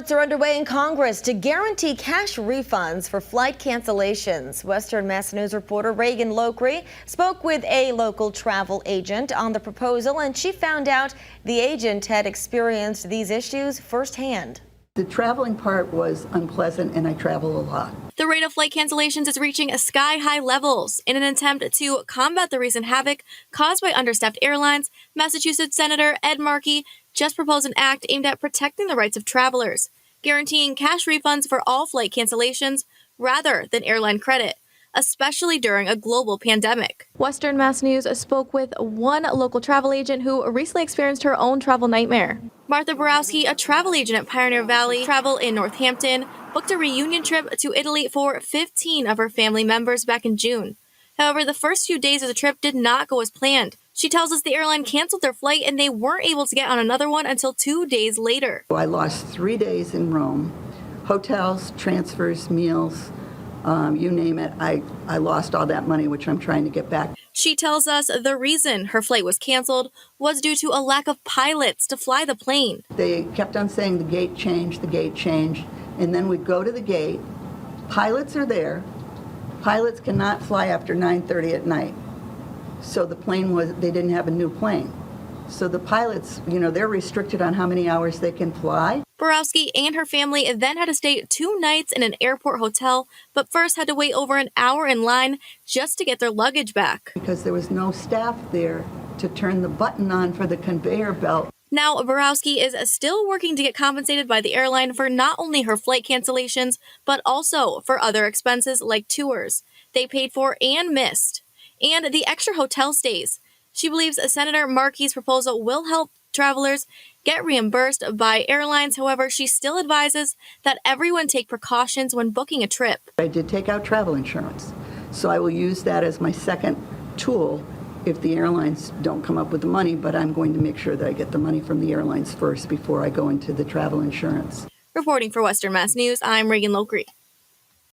Efforts are underway in Congress to guarantee cash refunds for flight cancellations. Western Mass News reporter Reagan Lockery spoke with a local travel agent on the proposal, and she found out the agent had experienced these issues firsthand. The traveling part was unpleasant, and I travel a lot. The rate of flight cancellations is reaching sky-high levels. In an attempt to combat the recent havoc caused by understaffed airlines, Massachusetts Senator Ed Markey just proposed an act aimed at protecting the rights of travelers, guaranteeing cash refunds for all flight cancellations rather than airline credit, especially during a global pandemic. Western Mass News spoke with one local travel agent who recently experienced her own travel nightmare. Martha Borowski, a travel agent at Pioneer Valley Travel in Northampton, booked a reunion trip to Italy for 15 of her family members back in June. However, the first few days of the trip did not go as planned. She tells us the airline canceled their flight and they weren't able to get on another one until 2 days later. I lost 3 days in Rome. Hotels, transfers, meals, you name it. I lost all that money, which I'm trying to get back. She tells us the reason her flight was canceled was due to a lack of pilots to fly the plane. They kept on saying the gate changed, and then we'd go to the gate. Pilots are there. Pilots cannot fly after 9:30 at night. So they didn't have a new plane. So the pilots, they're restricted on how many hours they can fly. Borowski and her family then had to stay 2 nights in an airport hotel, but first had to wait over an hour in line just to get their luggage back. Because there was no staff there to turn the button on for the conveyor belt. Now, Borowski is still working to get compensated by the airline for not only her flight cancellations, but also for other expenses like tours they paid for and missed, and the extra hotel stays. She believes Senator Markey's proposal will help travelers get reimbursed by airlines. However, she still advises that everyone take precautions when booking a trip. I did take out travel insurance, so I will use that as my second tool if the airlines don't come up with the money, but I'm going to make sure that I get the money from the airlines first before I go into the travel insurance. Reporting for Western Mass News, I'm Reagan Lockery.